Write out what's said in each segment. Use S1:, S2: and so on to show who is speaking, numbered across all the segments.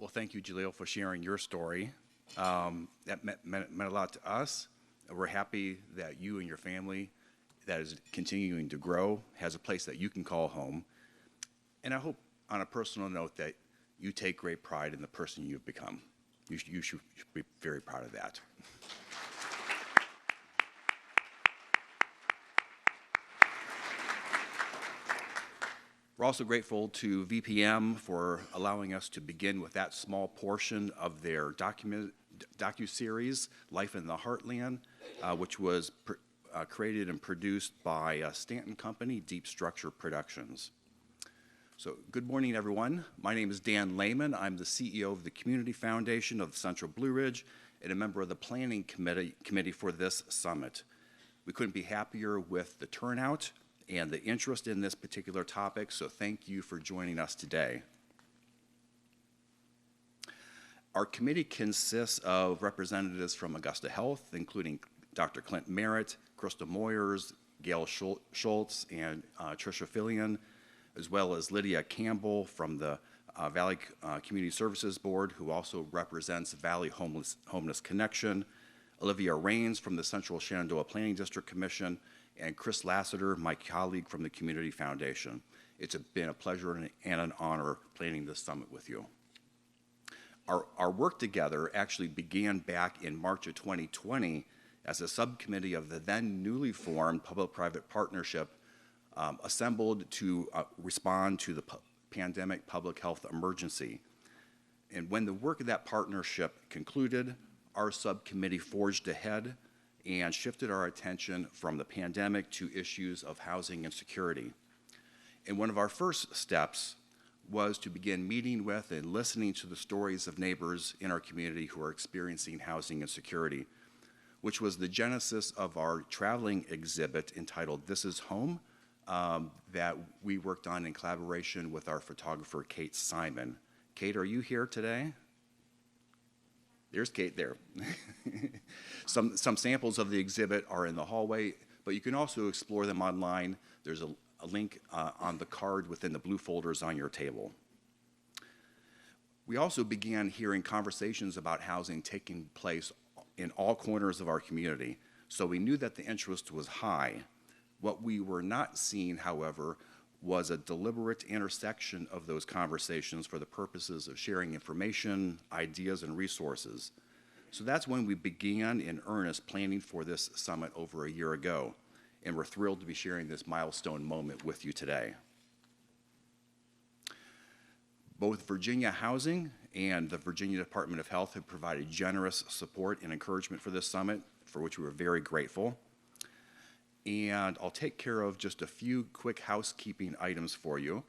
S1: Well, thank you, Jaleel, for sharing your story. That meant a lot to us. We're happy that you and your family that is continuing to grow has a place that you can call home. And I hope, on a personal note, that you take great pride in the person you've become. You should be very proud of that. We're also grateful to VPM for allowing us to begin with that small portion of their docuseries, Life in the Heartland, which was created and produced by Stanton Company, Deep Structure Productions. So good morning, everyone. My name is Dan Lehman. I'm the CEO of the Community Foundation of the Central Blue Ridge and a member of the Planning Committee for this summit. We couldn't be happier with the turnout and the interest in this particular topic, so thank you for joining us today. Our committee consists of representatives from Augusta Health, including Dr. Clint Merritt, Crystal Moyers, Gail Schultz, and Tricia Fillion, as well as Lydia Campbell from the Valley Community Services Board, who also represents Valley Homeless Connection, Olivia Rains from the Central Shenandoah Planning District Commission, and Chris Lassiter, my colleague from the Community Foundation. It's been a pleasure and an honor planning this summit with you. Our work together actually began back in March of 2020 as a subcommittee of the then newly formed public-private partnership assembled to respond to the pandemic public health emergency. And when the work of that partnership concluded, our subcommittee forged ahead and shifted our attention from the pandemic to issues of housing and security. And one of our first steps was to begin meeting with and listening to the stories of neighbors in our community who are experiencing housing insecurity, which was the genesis of our traveling exhibit entitled This Is Home, that we worked on in collaboration with our photographer, Kate Simon. Kate, are you here today? There's Kate there. Some samples of the exhibit are in the hallway, but you can also explore them online. There's a link on the card within the blue folders on your table. We also began hearing conversations about housing taking place in all corners of our community, so we knew that the interest was high. What we were not seeing, however, was a deliberate intersection of those conversations for the purposes of sharing information, ideas, and resources. So that's when we began in earnest planning for this summit over a year ago, and we're thrilled to be sharing this milestone moment with you today. Both Virginia Housing and the Virginia Department of Health have provided generous support and encouragement for this summit, for which we are very grateful. And I'll take care of just a few quick housekeeping items for you.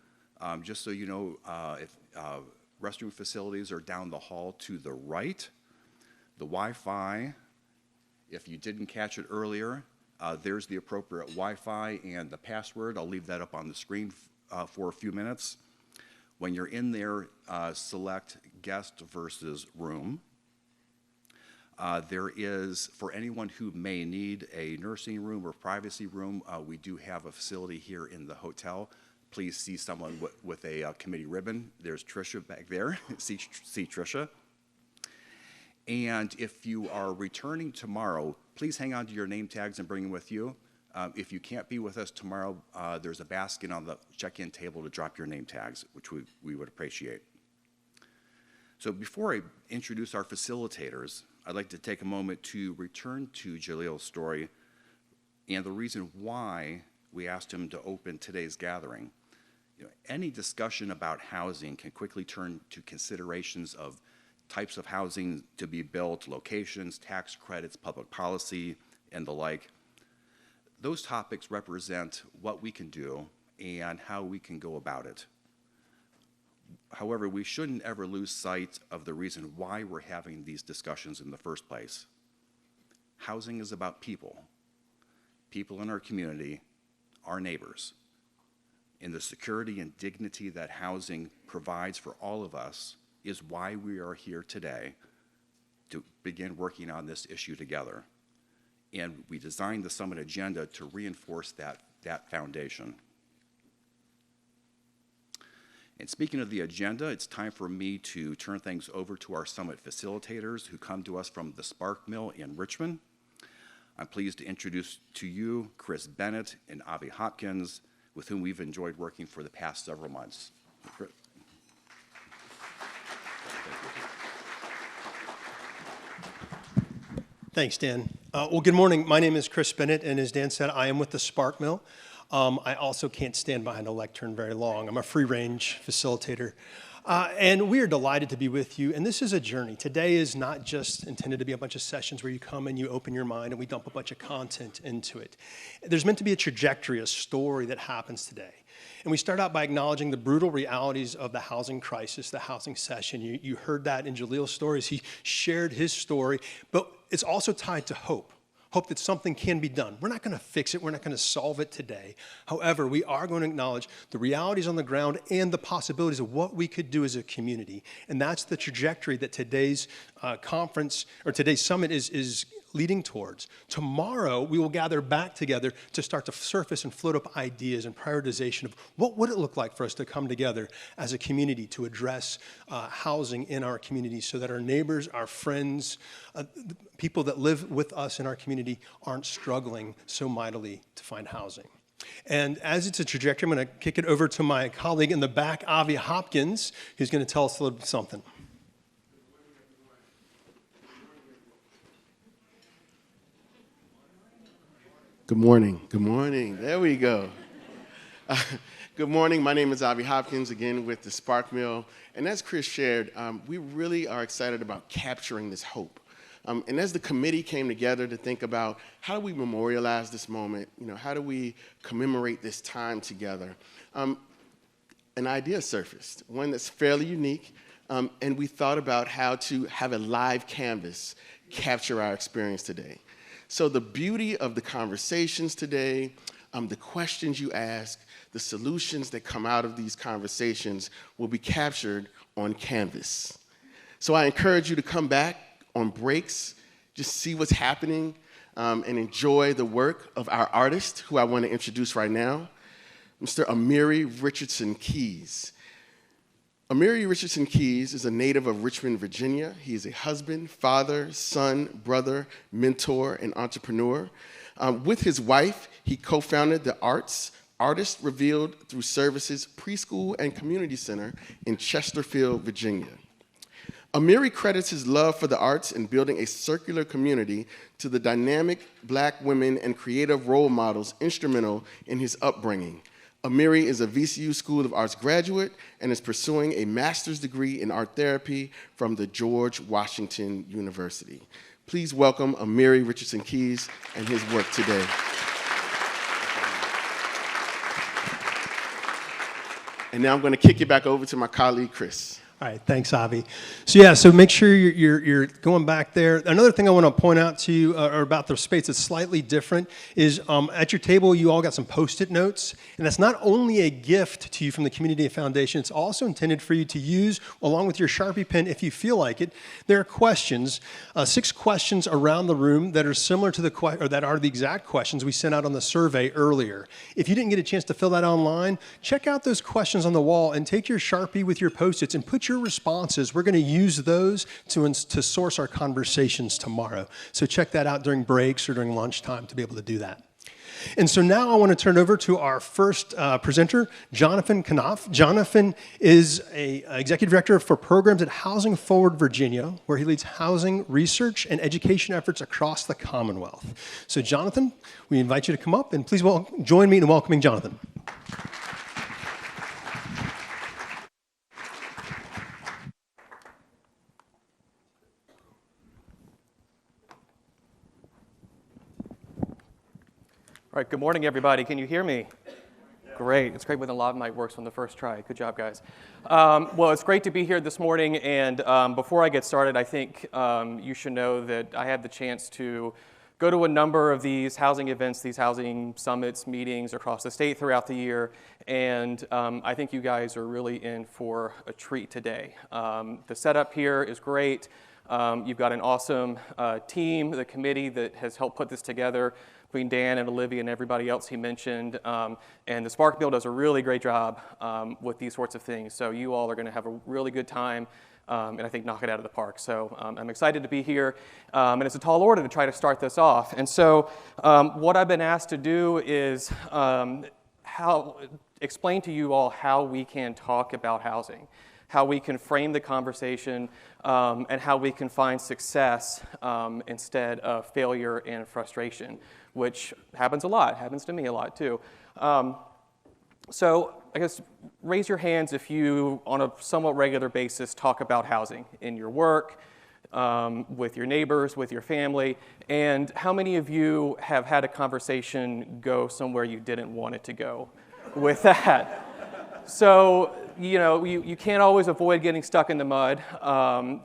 S1: Just so you know, if restroom facilities are down the hall to the right. The Wi-Fi, if you didn't catch it earlier, there's the appropriate Wi-Fi and the password. I'll leave that up on the screen for a few minutes. When you're in there, select guest versus room. There is, for anyone who may need a nursing room or privacy room, we do have a facility here in the hotel. Please see someone with a committee ribbon. There's Tricia back there. see Tricia. And if you are returning tomorrow, please hang on to your name tags and bring them with you. If you can't be with us tomorrow, there's a basket on the check-in table to drop your name tags, which we would appreciate. So before I introduce our facilitators, I'd like to take a moment to return to Jaleel's story and the reason why we asked him to open today's gathering. Any discussion about housing can quickly turn to considerations of types of housing to be built, locations, tax credits, public policy, and the like. Those topics represent what we can do and how we can go about it. However, we shouldn't ever lose sight of the reason why we're having these discussions in the first place. Housing is about people. People in our community, our neighbors. And the security and dignity that housing provides for all of us is why we are here today to begin working on this issue together. And we designed the summit agenda to reinforce that foundation. And speaking of the agenda, it's time for me to turn things over to our summit facilitators who come to us from the Spark Mill in Richmond. I'm pleased to introduce to you Chris Bennett and Avi Hopkins, with whom we've enjoyed working for the past several months. Chris.
S2: Thanks, Dan. Well, good morning. My name is Chris Bennett, and as Dan said, I am with the Spark Mill. I also can't stand behind a lectern very long. I'm a free-range facilitator. And we are delighted to be with you, and this is a journey. Today is not just intended to be a bunch of sessions where you come and you open your mind and we dump a bunch of content into it. There's meant to be a trajectory, a story that happens today. And we start out by acknowledging the brutal realities of the housing crisis, the housing session. You heard that in Jaleel's stories. He shared his story, but it's also tied to hope. Hope that something can be done. We're not going to fix it. We're not going to solve it today. However, we are going to acknowledge the realities on the ground and the possibilities of what we could do as a community. And that's the trajectory that today's conference or today's summit is leading towards. Tomorrow, we will gather back together to start to surface and float up ideas and prioritization of what would it look like for us to come together as a community to address housing in our community so that our neighbors, our friends, people that live with us in our community aren't struggling so mightily to find housing. And as it's a trajectory, I'm going to kick it over to my colleague in the back, Avi Hopkins, who's going to tell us a little something.
S3: Good morning. Good morning. There we go. Good morning. My name is Avi Hopkins, again with the Spark Mill. And as Chris shared, we really are excited about capturing this hope. And as the committee came together to think about how do we memorialize this moment, how do we commemorate this time together, an idea surfaced, one that's fairly unique, and we thought about how to have a live canvas capture our experience today. So the beauty of the conversations today, the questions you ask, the solutions that come out of these conversations will be captured on canvas. So I encourage you to come back on breaks, just see what's happening, and enjoy the work of our artist, who I want to introduce right now, Mr. Amiri Richardson Keys. Amiri Richardson Keys is a native of Richmond, Virginia. He is a husband, father, son, brother, mentor, and entrepreneur. With his wife, he co-founded the Artists Revealed Through Services Preschool and Community Center in Chesterfield, Virginia. Amiri credits his love for the arts and building a circular community to the dynamic Black women and creative role models instrumental in his upbringing. Amiri is a VCU School of Arts graduate and is pursuing a master's degree in art therapy from the George Washington University. Please welcome Amiri Richardson Keys and his work today. And now I'm going to kick it back over to my colleague, Chris.
S2: All right, thanks, Avi. So make sure you're going back there. Another thing I want to point out to you about the space that's slightly different is at your table, you all got some Post-it notes, and that's not only a gift to you from the Community Foundation, it's also intended for you to use along with your Sharpie pen if you feel like it. There are questions, 6 questions around the room that are similar to that are the exact questions we sent out on the survey earlier. If you didn't get a chance to fill that online, check out those questions on the wall and take your Sharpie with your Post-its and put your responses. We're going to use those to source our conversations tomorrow. So check that out during breaks or during lunchtime to be able to do that. And so now I want to turn over to our first presenter, Jonathan Knopf. Jonathan is an executive director for programs at Housing Forward Virginia, where he leads housing research and education efforts across the Commonwealth. So Jonathan, we invite you to come up and please join me in welcoming Jonathan.
S4: All right, good morning, everybody. Can you hear me? Yeah. Great. It's great when the lav mic works on the first try. Good job, guys. Well, it's great to be here this morning, and before I get started, I think you should know that I had the chance to go to a number of these housing events, these housing summits, meetings across the state throughout the year, and I think you guys are really in for a treat today. The setup here is great. You've got an awesome team, the committee that has helped put this together. between Dan and Olivia and everybody else he mentioned. And the Spark Mill does a really great job with these sorts of things. So you all are going to have a really good time and I think knock it out of the park. So I'm excited to be here. And it's a tall order to try to start this off. And so what I've been asked to do is explain to you all how we can talk about housing, how we can frame the conversation, and how we can find success instead of failure and frustration, which happens a lot, happens to me a lot too. So I guess raise your hands if you, on a somewhat regular basis, talk about housing in your work, with your neighbors, with your family, and how many of you have had a conversation go somewhere you didn't want it to go with that? So, you can't always avoid getting stuck in the mud,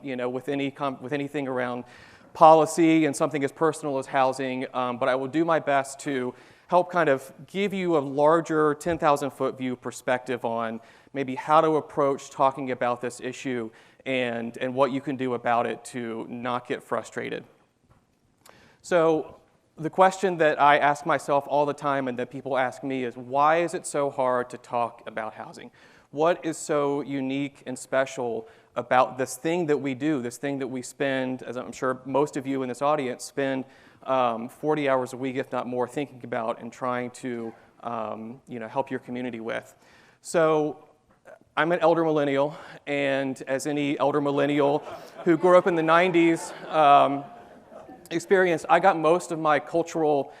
S4: with anything around policy and something as personal as housing, but I will do my best to help kind of give you a larger 10,000-foot view perspective on maybe how to approach talking about this issue and what you can do about it to not get frustrated. So the question that I ask myself all the time and that people ask me is, why is it so hard to talk about housing? What is so unique and special about this thing that we do, this thing that we spend, as I'm sure most of you in this audience spend 40 hours a week, if not more, thinking about and trying to help your community with? So I'm an elder millennial, and as any elder millennial who grew up in the 90s experienced, I got most of my cultural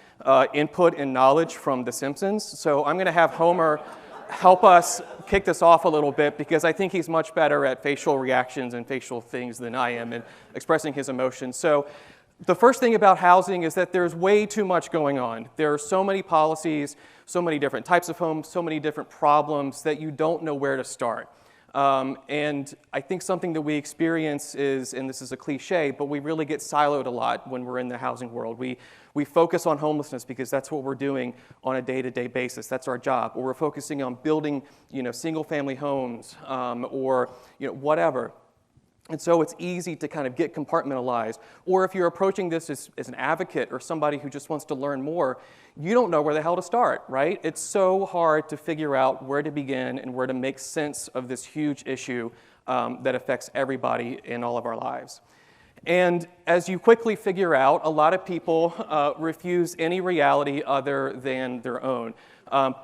S4: input and knowledge from The Simpsons. So I'm going to have Homer help us kick this off a little bit, because I think he's much better at facial reactions and facial things than I am in expressing his emotions. So the first thing about housing is that there's way too much going on. There are so many policies, so many different types of homes, so many different problems that you don't know where to start. And I think something that we experience is, and this is a cliche, but we really get siloed a lot when we're in the housing world. We focus on homelessness because that's what we're doing on a day-to-day basis. That's our job. Or we're focusing on building, single-family homes, or whatever. And so it's easy to kind of get compartmentalized. Or if you're approaching this as an advocate or somebody who just wants to learn more, you don't know where the hell to start, right? It's so hard to figure out where to begin and where to make sense of this huge issue that affects everybody in all of our lives. And as you quickly figure out, a lot of people refuse any reality other than their own.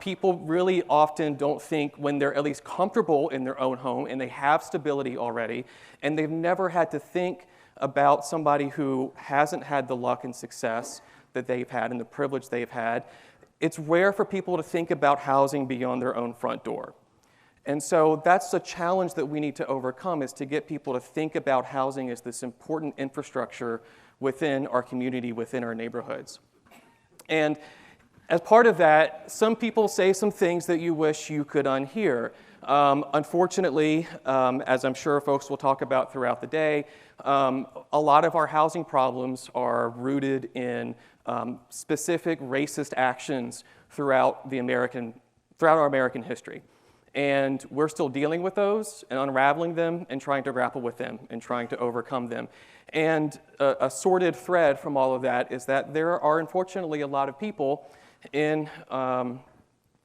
S4: People really often don't think, when they're at least comfortable in their own home and they have stability already, and they've never had to think about somebody who hasn't had the luck and success that they've had and the privilege they've had, it's rare for people to think about housing beyond their own front door. And so that's the challenge that we need to overcome, is to get people to think about housing as this important infrastructure within our community, within our neighborhoods. And as part of that, some people say some things that you wish you could unhear. Unfortunately, as I'm sure folks will talk about throughout the day, a lot of our housing problems are rooted in specific racist actions throughout our American history. And we're still dealing with those and unraveling them and trying to grapple with them and trying to overcome them. And a sordid thread from all of that is that there are, unfortunately, a lot of people in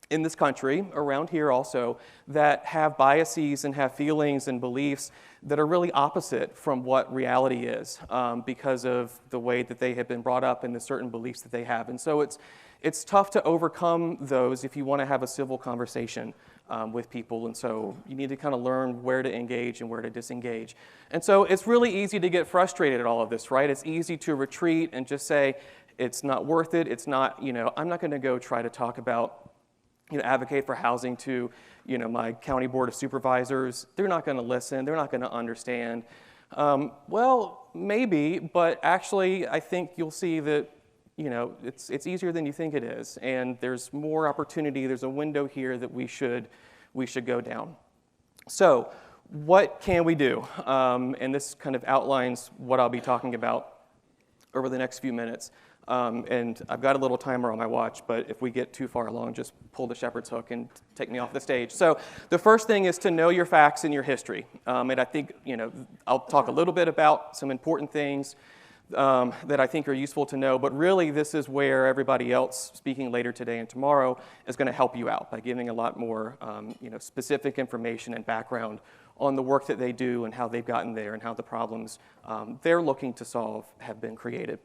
S4: this country, around here also, that have biases and have feelings and beliefs that are really opposite from what reality is, because of the way that they have been brought up and the certain beliefs that they have. And so it's tough to overcome those if you want to have a civil conversation with people. And so you need to kind of learn where to engage and where to disengage. And so it's really easy to get frustrated at all of this, right? It's easy to retreat and just say, it's not worth it. It's not, I'm not going to go try to talk about, advocate for housing to, my county board of supervisors. They're not going to listen. They're not going to understand. Well, maybe, but actually, I think you'll see that, it's easier than you think it is, and there's more opportunity. There's a window here that we should go down. So, what can we do? And this kind of outlines what I'll be talking about over the next few minutes. And I've got a little timer on my watch, but if we get too far along, just pull the shepherd's hook and take me off the stage. So the first thing is to know your facts and your history. And I think, I'll talk a little bit about some important things that I think are useful to know, but really this is where everybody else speaking later today and tomorrow is going to help you out by giving a lot more specific information and background on the work that they do and how they've gotten there and how the problems they're looking to solve have been created.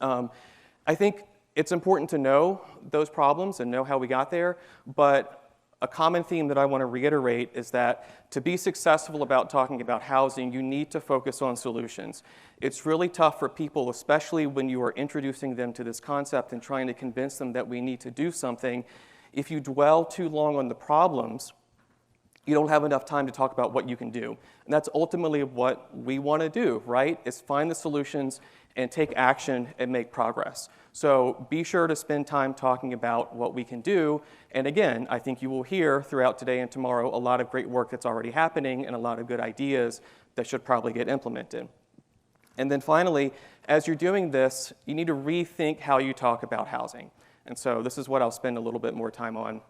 S4: I think it's important to know those problems and know how we got there, but a common theme that I want to reiterate is that to be successful about talking about housing, you need to focus on solutions. It's really tough for people, especially when you are introducing them to this concept and trying to convince them that we need to do something. If you dwell too long on the problems, you don't have enough time to talk about what you can do. And that's ultimately what we want to do, right? Is find the solutions and take action and make progress. So be sure to spend time talking about what we can do. And again, I think you will hear throughout today and tomorrow a lot of great work that's already happening and a lot of good ideas that should probably get implemented. And then finally, as you're doing this, you need to rethink how you talk about housing. And so this is what I'll spend a little bit more time on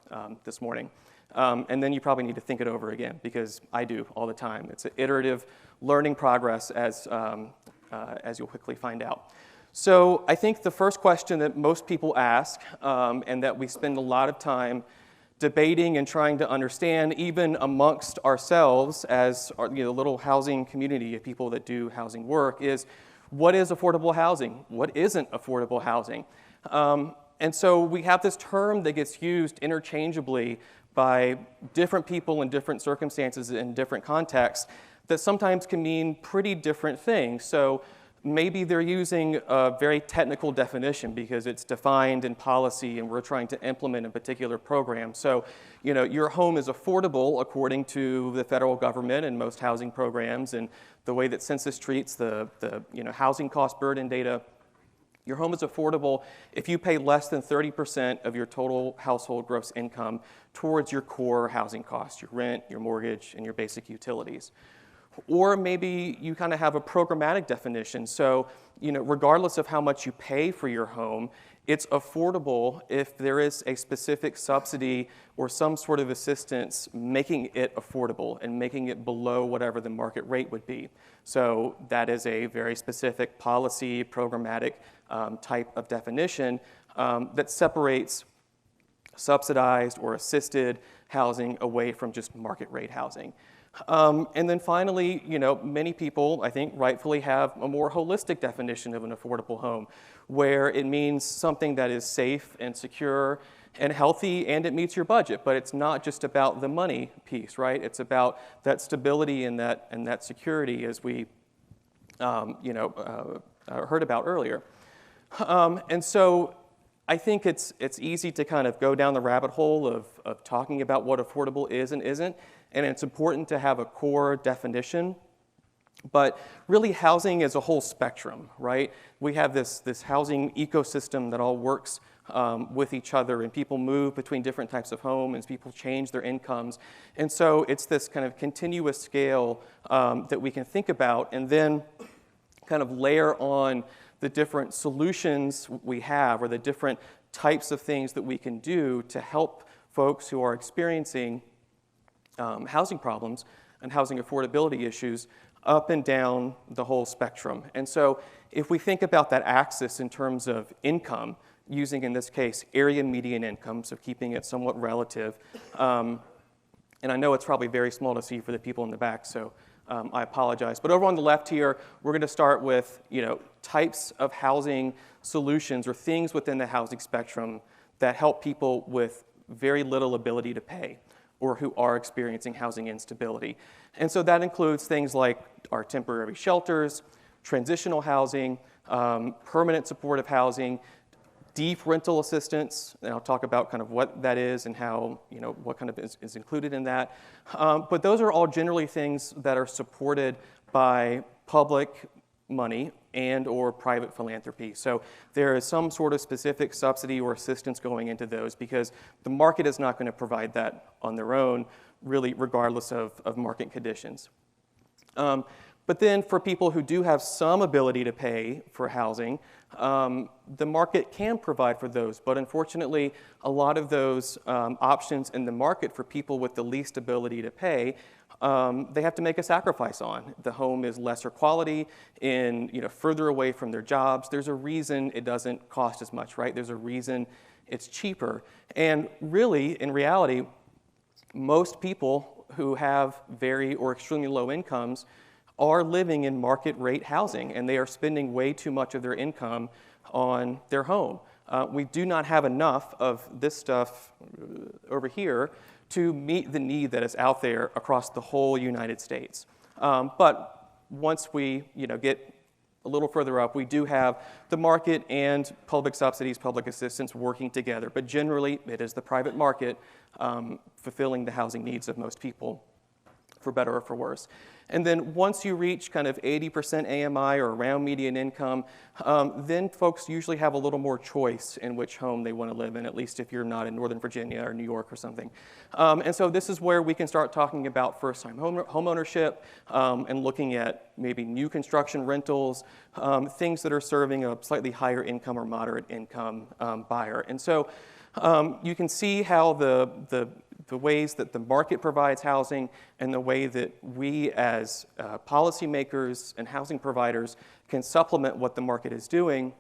S4: this morning. And then you probably need to think it over again, because I do all the time. It's an iterative learning progress, as you'll quickly find out. So I think the first question that most people ask, and that we spend a lot of time debating and trying to understand, even amongst ourselves as our, little housing community of people that do housing work, is what is affordable housing? What isn't affordable housing? And so we have this term that gets used interchangeably by different people in different circumstances in different contexts that sometimes can mean pretty different things. So maybe they're using a very technical definition because it's defined in policy and we're trying to implement a particular program. So, your home is affordable according to the federal government and most housing programs and the way that census treats the housing cost burden data. Your home is affordable if you pay less than 30% of your total household gross income towards your core housing costs, your rent, your mortgage, and your basic utilities. Or maybe you kind of have a programmatic definition. So, regardless of how much you pay for your home, it's affordable if there is a specific subsidy or some sort of assistance making it affordable and making it below whatever the market rate would be. So that is a very specific policy, programmatic type of definition that separates subsidized or assisted housing away from just market rate housing. And then finally, many people, I think, rightfully have a more holistic definition of an affordable home, where it means something that is safe and secure and healthy, and it meets your budget. But it's not just about the money piece, right? It's about that stability and that security, as we heard about earlier. And so I think it's easy to kind of go down the rabbit hole of talking about what affordable is and isn't. And it's important to have a core definition. But really, housing is a whole spectrum, right? We have this housing ecosystem that all works with each other, and people move between different types of homes, and people change their incomes. And so it's this kind of continuous scale that we can think about, and then kind of layer on the different solutions we have, or the different types of things that we can do to help folks who are experiencing housing problems and housing affordability issues up and down the whole spectrum. And so if we think about that axis in terms of income, using in this case area median income, so keeping it somewhat relative, and I know it's probably very small to see for the people in the back, so I apologize. But over on the left here, we're going to start with types of housing solutions or things within the housing spectrum that help people with very little ability to pay, or who are experiencing housing instability. And so that includes things like our temporary shelters, transitional housing, permanent supportive housing, deep rental assistance, and I'll talk about kind of what that is and how, what kind of is included in that. But those are all generally things that are supported by public money and or private philanthropy. So there is some sort of specific subsidy or assistance going into those, because the market is not going to provide that on their own, really regardless of market conditions. But then for people who do have some ability to pay for housing, the market can provide for those. But unfortunately, a lot of those options in the market for people with the least ability to pay, they have to make a sacrifice on. The home is lesser quality and further away from their jobs. There's a reason it doesn't cost as much, right? There's a reason it's cheaper. And really, in reality, most people who have very or extremely low incomes are living in market rate housing, and they are spending way too much of their income on their home. We do not have enough of this stuff over here to meet the need that is out there across the whole United States. But once we get a little further up, we do have the market and public subsidies, public assistance working together. But generally, it is the private market fulfilling the housing needs of most people, for better or for worse. And then once you reach kind of 80% AMI or around median income, then folks usually have a little more choice in which home they want to live in, at least if you're not in Northern Virginia or New York or something. And so this is where we can start talking about first-time home ownership and looking at maybe new construction rentals, things that are serving a slightly higher income or moderate income buyer. And so you can see how the ways that the market provides housing and the way that we as policymakers and housing providers can supplement what the market is doing.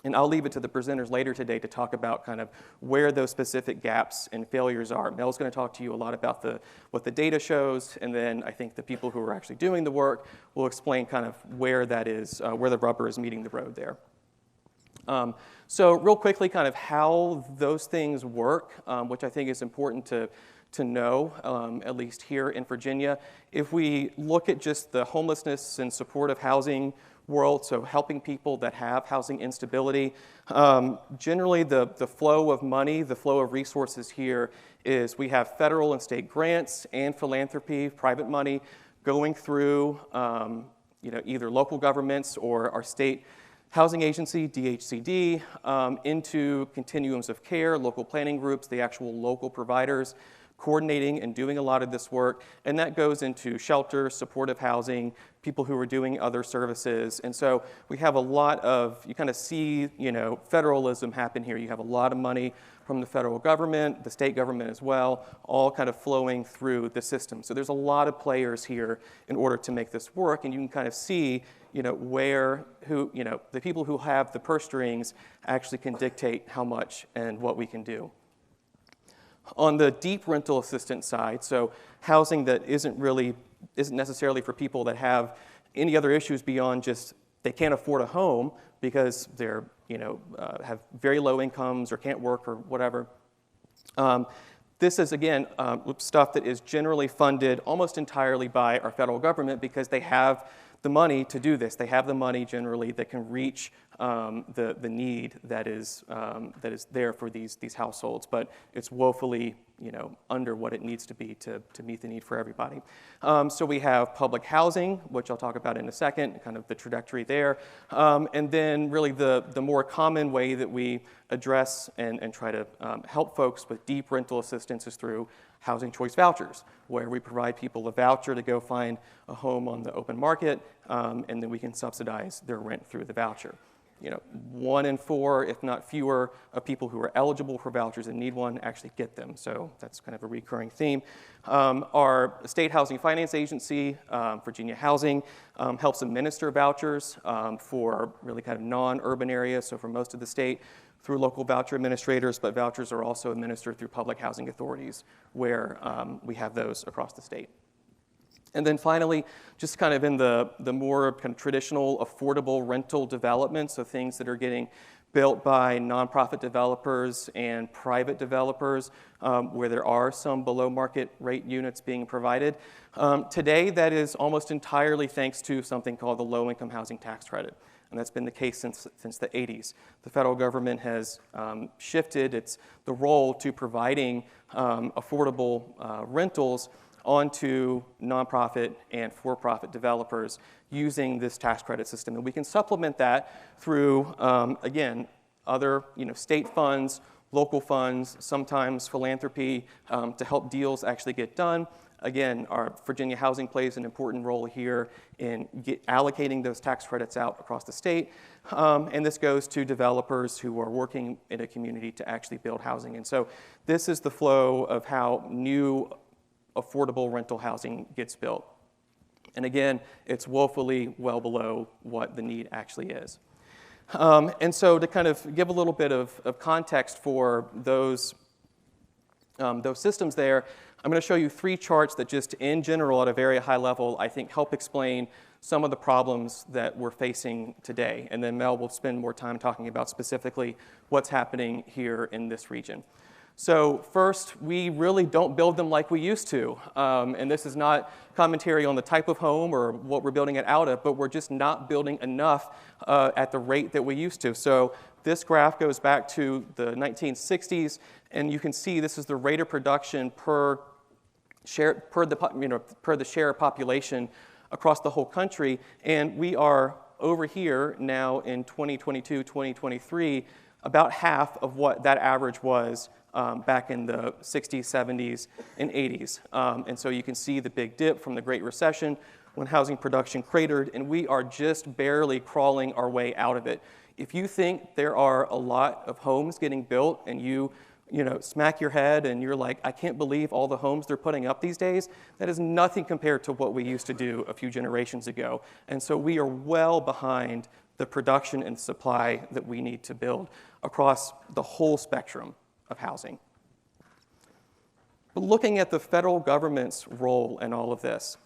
S4: And I'll leave it to the presenters later today to talk about kind of where those specific gaps and failures are. Mel's going to talk to you a lot about what the data shows, and then I think the people who are actually doing the work will explain kind of where that is, where the rubber is meeting the road there. So real quickly, kind of how those things work, which I think is important to know, at least here in Virginia. If we look at just the homelessness and supportive housing world, so helping people that have housing instability, generally the flow of money, the flow of resources here is we have federal and state grants and philanthropy, private money, going through either local governments or our state housing agency, DHCD, into continuums of care, local planning groups, the actual local providers coordinating and doing a lot of this work. And that goes into shelter, supportive housing, people who are doing other services. And so we have a lot of, you kind of see, federalism happen here. You have a lot of money from the federal government, the state government as well, all kind of flowing through the system. So there's a lot of players here in order to make this work. And you can kind of see the people who have the purse strings actually can dictate how much and what we can do. On the deep rental assistance side, so housing that isn't necessarily for people that have any other issues beyond just they can't afford a home because they're have very low incomes or can't work or whatever. This is, again, stuff that is generally funded almost entirely by our federal government because they have the money to do this. They have the money generally that can reach the need that is there for these households, but it's woefully under what it needs to be to meet the need for everybody. So we have public housing, which I'll talk about in a second, kind of the trajectory there, and then really the more common way that we address and try to help folks with deep rental assistance is through housing choice vouchers, where we provide people a voucher to go find a home on the open market, and then we can subsidize their rent through the voucher. 1 in 4, if not fewer, of people who are eligible for vouchers and need one actually get them. So that's kind of a recurring theme. Our state housing finance agency, Virginia Housing, helps administer vouchers for really kind of non-urban areas, so for most of the state, through local voucher administrators, but vouchers are also administered through public housing authorities where we have those across the state. And then finally, just kind of in the more kind of traditional affordable rental development, so things that are getting built by nonprofit developers and private developers where there are some below market rate units being provided. Today, that is almost entirely thanks to something called the low-income housing tax credit. And that's been the case since the 80s. The federal government has shifted the role to providing affordable rentals onto nonprofit and for-profit developers using this tax credit system. And we can supplement that through, again, other state funds, local funds, sometimes philanthropy to help deals actually get done. Again, our Virginia housing plays an important role here in allocating those tax credits out across the state. And this goes to developers who are working in a community to actually build housing. And so this is the flow of how new affordable rental housing gets built. And again, it's woefully well below what the need actually is. And so to kind of give a little bit of context for those systems there, I'm going to show you 3 charts that just in general at a very high level, I think help explain some of the problems that we're facing today. And then Mel will spend more time talking about specifically what's happening here in this region. So first, we really don't build them like we used to. And this is not commentary on the type of home or what we're building it out of, but we're just not building enough at the rate that we used to. So this graph goes back to the 1960s, and you can see this is the rate of production per the share of population across the whole country. And we are over here now in 2022, 2023, about half of what that average was back in the 60s, 70s, and 80s. And so you can see the big dip from the Great Recession when housing production cratered, and we are just barely crawling our way out of it. If you think there are a lot of homes getting built and you smack your head and you're like, I can't believe all the homes they're putting up these days, that is nothing compared to what we used to do a few generations ago. And so we are well behind the production and supply that we need to build across the whole spectrum of housing. But looking at the federal government's role in all of this,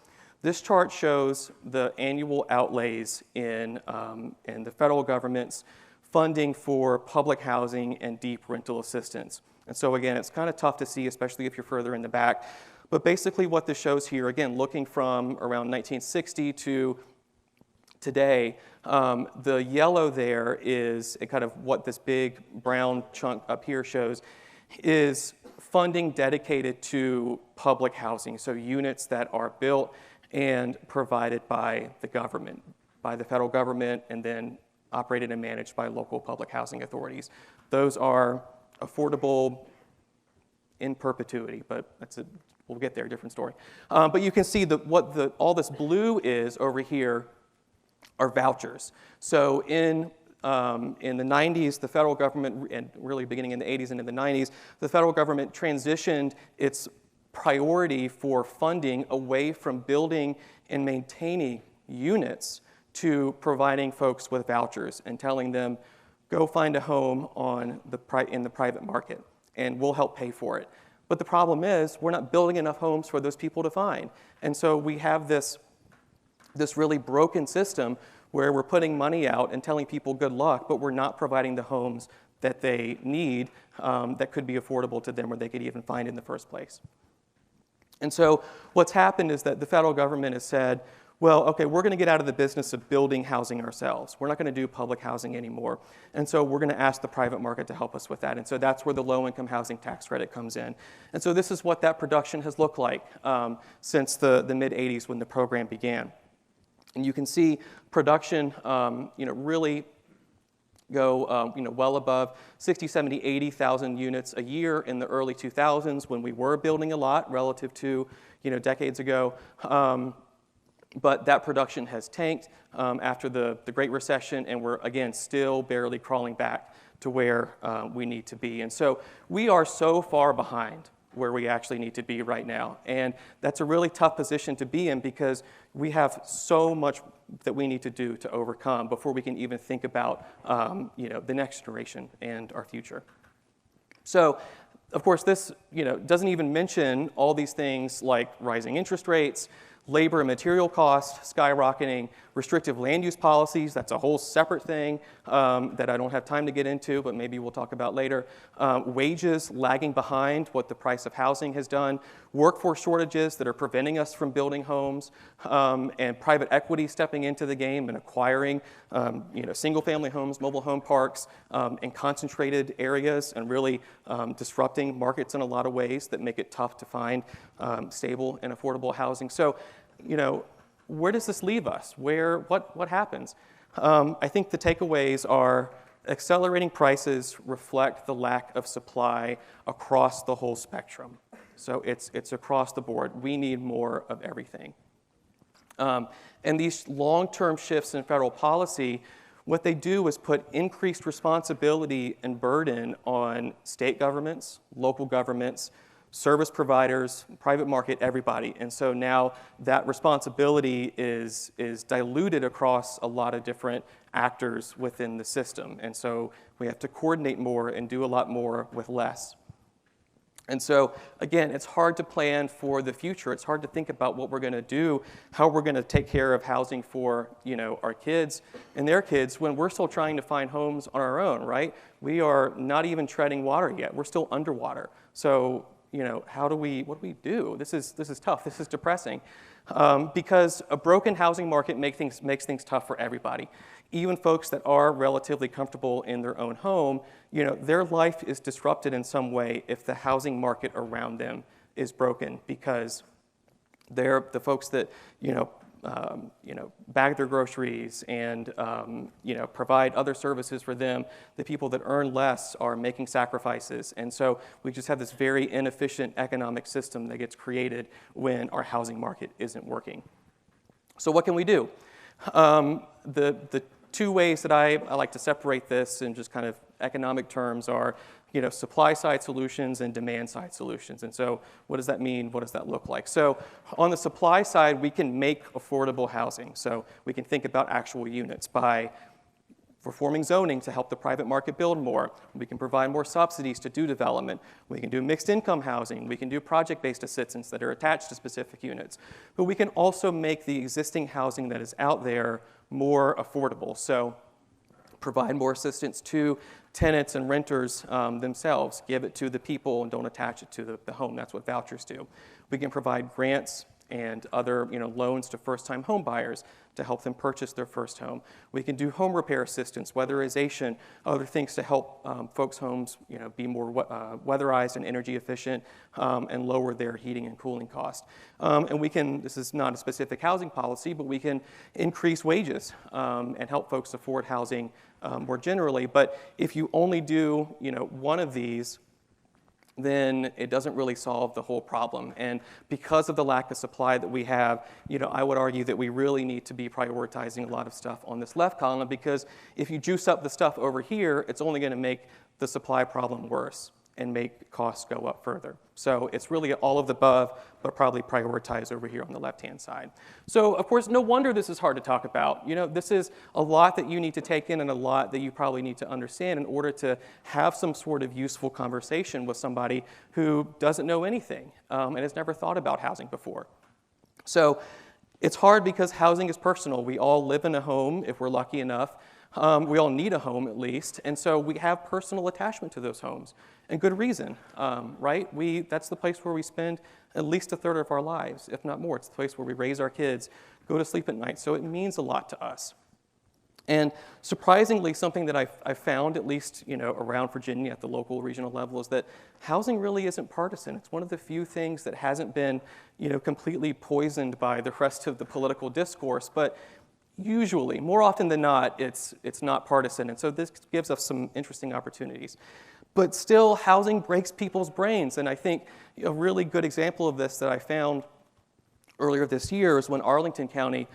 S4: this chart shows the annual outlays in the federal government's funding for public housing and deep rental assistance. And so again, it's kind of tough to see, especially if you're further in the back. But basically what this shows here, again, looking from around 1960 to today, the yellow there is kind of what this big brown chunk up here shows is funding dedicated to public housing, so units that are built and provided by the government, by the federal government, and then operated and managed by local public housing authorities. Those are affordable in perpetuity, but we'll get there, different story. But you can see all this blue is over here are vouchers. So in the 90s, the federal government, and really beginning in the 80s and in the 90s, the federal government transitioned its priority for funding away from building and maintaining units to providing folks with vouchers and telling them, go find a home in the private market, and we'll help pay for it. But the problem is, we're not building enough homes for those people to find. And so we have this really broken system where we're putting money out and telling people good luck, but we're not providing the homes that they need that could be affordable to them or they could even find in the first place. And so what's happened is that the federal government has said, well, okay, we're going to get out of the business of building housing ourselves. We're not going to do public housing anymore. And so we're going to ask the private market to help us with that. And so that's where the low-income housing tax credit comes in. And so this is what that production has looked like since the mid-'80s when the program began. And you can see production really go well above 60, 70, 80,000 units a year in the early 2000s when we were building a lot relative to decades ago. But that production has tanked after the Great Recession, and we're, again, still barely crawling back to where we need to be. And so we are so far behind where we actually need to be right now. And that's a really tough position to be in because we have so much that we need to do to overcome before we can even think about the next generation and our future. So, of course, this doesn't even mention all these things like rising interest rates, labor and material costs skyrocketing, restrictive land use policies, that's a whole separate thing that I don't have time to get into, but maybe we'll talk about later. Wages lagging behind what the price of housing has done, workforce shortages that are preventing us from building homes, and private equity stepping into the game and acquiring single-family homes, mobile home parks in concentrated areas and really disrupting markets in a lot of ways that make it tough to find stable and affordable housing. So, where does this leave us? What happens? I think the takeaways are accelerating prices reflect the lack of supply across the whole spectrum. So it's across the board. We need more of everything. And these long-term shifts in federal policy, what they do is put increased responsibility and burden on state governments, local governments, service providers, private market, everybody. And so now that responsibility is diluted across a lot of different actors within the system. And so we have to coordinate more and do a lot more with less. And so, again, it's hard to plan for the future. It's hard to think about what we're going to do, how we're going to take care of housing for, our kids and their kids when we're still trying to find homes on our own, right? We are not even treading water yet. We're still underwater. So, what do we do? This is tough. This is depressing. Because a broken housing market makes things tough for everybody. Even folks that are relatively comfortable in their own home, their life is disrupted in some way if the housing market around them is broken, because they're the folks that bag their groceries and provide other services for them. The people that earn less are making sacrifices, and so we just have this very inefficient economic system that gets created when our housing market isn't working. So what can we do? The two ways that I like to separate this in just kind of economic terms are, supply side solutions and demand side solutions. And so what does that mean? What does that look like? So on the supply side, we can make affordable housing. So we can think about actual units by reforming zoning to help the private market build more. We can provide more subsidies to do development. We can do mixed income housing. We can do project-based assistance that are attached to specific units. But we can also make the existing housing that is out there more affordable. So provide more assistance to tenants and renters themselves. Give it to the people and don't attach it to the home. That's what vouchers do. We can provide grants and other loans to first-time home buyers to help them purchase their first home. We can do home repair assistance, weatherization, other things to help folks' homes be more weatherized and energy efficient and lower their heating and cooling costs. And we can, this is not a specific housing policy, but we can increase wages and help folks afford housing more generally. But if you only do one of these, then it doesn't really solve the whole problem. And because of the lack of supply that we have, I would argue that we really need to be prioritizing a lot of stuff on this left column, because if you juice up the stuff over here, it's only going to make the supply problem worse and make costs go up further. So it's really all of the above, but probably prioritize over here on the left-hand side. So, of course, no wonder this is hard to talk about. This is a lot that you need to take in and a lot that you probably need to understand in order to have some sort of useful conversation with somebody who doesn't know anything and has never thought about housing before. So it's hard because housing is personal. We all live in a home if we're lucky enough. We all need a home at least, and so we have personal attachment to those homes, and good reason, right? That's the place where we spend at least a third of our lives, if not more. It's the place where we raise our kids, go to sleep at night, so it means a lot to us. And surprisingly, something that I found, at least around Virginia at the local regional level, is that housing really isn't partisan. It's one of the few things that hasn't been completely poisoned by the rest of the political discourse, but usually, more often than not, it's not partisan, and so this gives us some interesting opportunities. But still, housing breaks people's brains, and I think a really good example of this that I found earlier this year is when Arlington County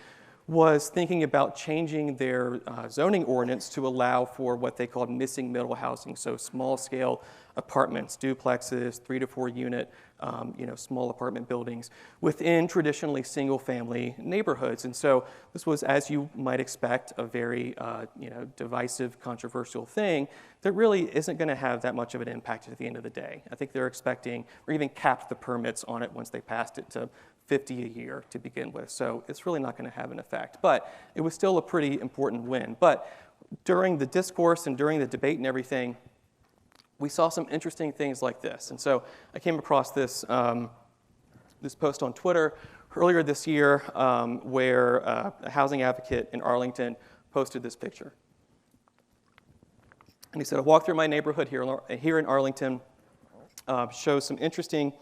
S4: was thinking about changing their zoning ordinance to allow for what they called missing middle housing, so small-scale apartments, duplexes, 3 to 4 unit, small apartment buildings within traditionally single-family neighborhoods. And so this was, as you might expect, a very divisive, controversial thing that really isn't going to have that much of an impact at the end of the day. I think they're expecting, or even capped the permits on it once they passed it, to 50 a year to begin with. So it's really not going to have an effect. But it was still a pretty important win. But during the discourse and during the debate and everything, we saw some interesting things like this. And so I came across this post on Twitter earlier this year where a housing advocate in Arlington posted this picture. And he said, "I walked through my neighborhood here in Arlington, shows some interesting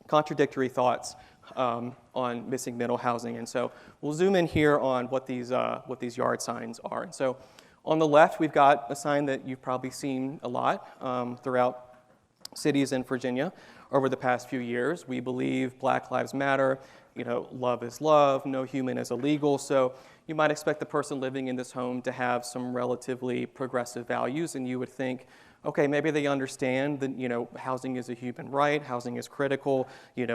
S4: contradictory thoughts on missing middle housing." And so we'll zoom in here on what these yard signs are. And so on the left, we've got a sign that you've probably seen a lot throughout cities in Virginia. over the past few years. We believe Black Lives Matter, love is love, no human is illegal. So you might expect the person living in this home to have some relatively progressive values, and you would think, okay, maybe they understand that, housing is a human right, housing is critical,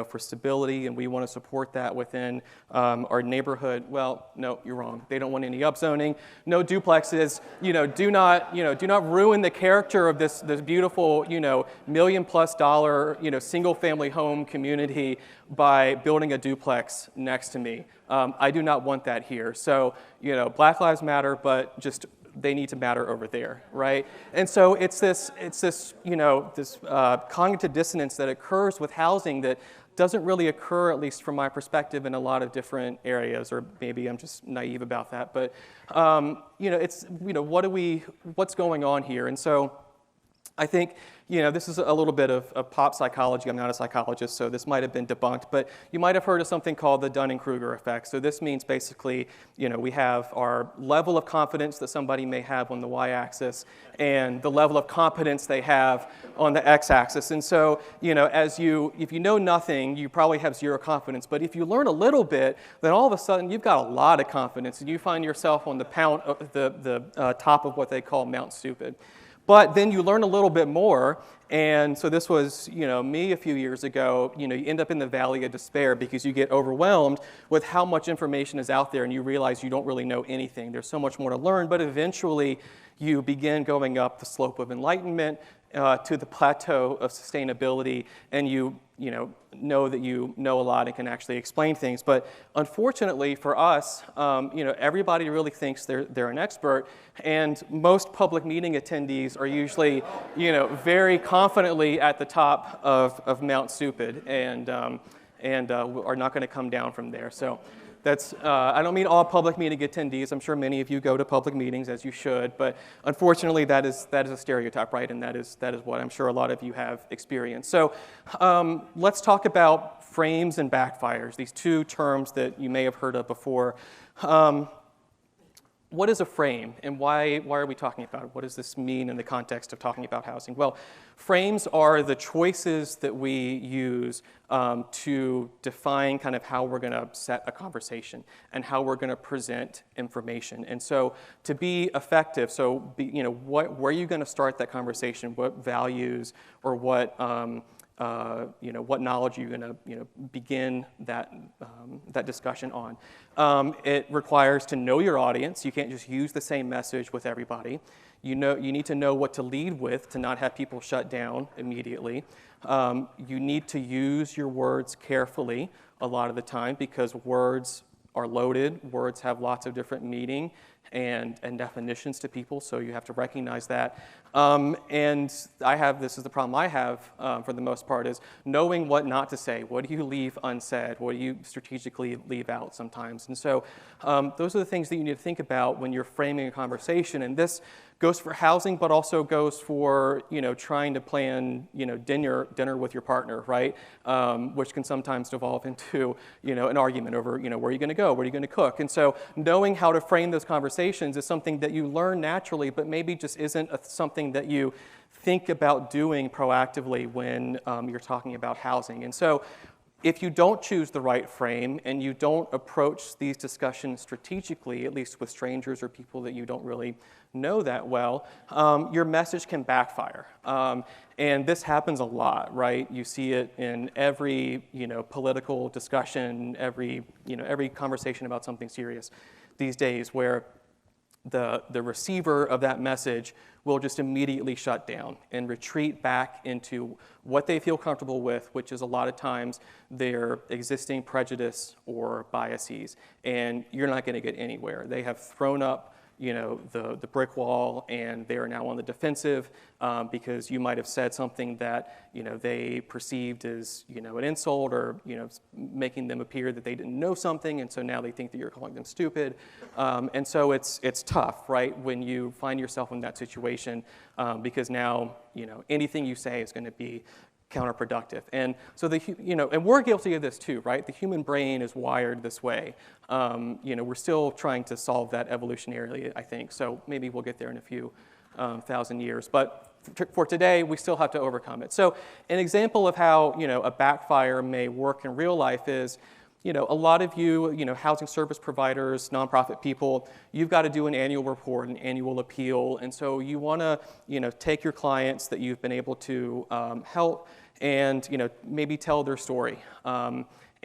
S4: for stability, and we want to support that within our neighborhood. Well, no, you're wrong. They don't want any upzoning, no duplexes. Do not ruin the character of this beautiful, $1 million+ single family home community by building a duplex next to me. I do not want that here. So, Black Lives Matter, but just they need to matter over there, right? And so it's this cognitive dissonance that occurs with housing that doesn't really occur, at least from my perspective, in a lot of different areas, or maybe I'm just naive about that. But what's going on here? And so I think, this is a little bit of pop psychology. I'm not a psychologist, so this might have been debunked, but you might have heard of something called the Dunning-Kruger effect. So this means basically, we have our level of confidence that somebody may have on the y-axis and the level of competence they have on the x-axis. And so, if you know nothing, you probably have zero confidence. But if you learn a little bit, then all of a sudden you've got a lot of confidence, and you find yourself on the top of what they call Mount Stupid. But then you learn a little bit more, and so this was, me a few years ago. You end up in the valley of despair because you get overwhelmed with how much information is out there, and you realize you don't really know anything. There's so much more to learn, but eventually you begin going up the slope of enlightenment to the plateau of sustainability, and you know that you know a lot and can actually explain things. But unfortunately for us, everybody really thinks they're an expert, and most public meeting attendees are usually, very confidently at the top of Mount Stupid, and are not going to come down from there. So that's, I don't mean all public meeting attendees. I'm sure many of you go to public meetings, as you should, but unfortunately that is a stereotype, right? And that is what I'm sure a lot of you have experienced. So let's talk about frames and backfires, these two terms that you may have heard of before. What is a frame, and why are we talking about it? What does this mean in the context of talking about housing? Well, frames are the choices that we use to define kind of how we're going to set a conversation and how we're going to present information. And so to be effective, where are you going to start that conversation? What values or what knowledge are you going to begin that discussion on? It requires to know your audience. You can't just use the same message with everybody. You need to know what to lead with to not have people shut down immediately. You need to use your words carefully a lot of the time because words are loaded. Words have lots of different meaning and definitions to people, so you have to recognize that. And this is the problem I have for the most part, is knowing what not to say. What do you leave unsaid? What do you strategically leave out sometimes? And so those are the things that you need to think about when you're framing a conversation. And this goes for housing, but also goes for trying to plan dinner with your partner, right? Which can sometimes devolve into an argument over where are you going to go, where are you going to cook, and so knowing how to frame those conversations is something that you learn naturally, but maybe just isn't something that you think about doing proactively when you're talking about housing. And so if you don't choose the right frame and you don't approach these discussions strategically, at least with strangers or people that you don't really know that well, your message can backfire. And this happens a lot, right? You see it in every political discussion, every conversation about something serious these days, where the receiver of that message will just immediately shut down and retreat back into what they feel comfortable with, which is a lot of times their existing prejudice or biases. And you're not going to get anywhere. They have thrown up the brick wall, and they are now on the defensive because you might have said something that they perceived as an insult, or making them appear that they didn't know something, and so now they think that you're calling them stupid. And so it's tough, right, when you find yourself in that situation because now anything you say is going to be counterproductive. And so and we're guilty of this too, right? The human brain is wired this way. We're still trying to solve that evolutionarily, I think. So maybe we'll get there in a few thousand years. But for today, we still have to overcome it. So an example of how, a backfire may work in real life is, a lot of you, housing service providers, nonprofit people, you've got to do an annual report, an annual appeal. And so you want to, take your clients that you've been able to help and, maybe tell their story.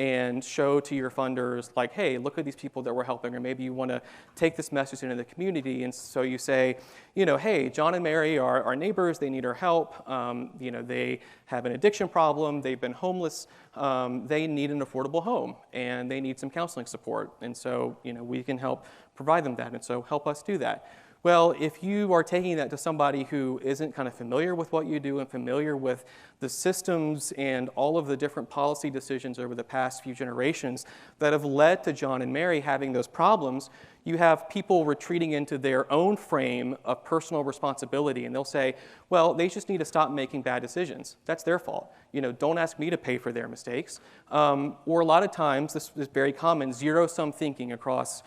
S4: And show to your funders, like, hey, look at these people that we're helping, or maybe you want to take this message into the community, and so you say, hey, John and Mary are our neighbors, they need our help, they have an addiction problem, they've been homeless, they need an affordable home, and they need some counseling support, and so, we can help provide them that, and so help us do that. Well, if you are taking that to somebody who isn't kind of familiar with what you do and familiar with the systems and all of the different policy decisions over the past few generations that have led to John and Mary having those problems, you have people retreating into their own frame of personal responsibility, and they'll say, well, they just need to stop making bad decisions. That's their fault. Don't ask me to pay for their mistakes. Or a lot of times, this is very common, zero-sum thinking across,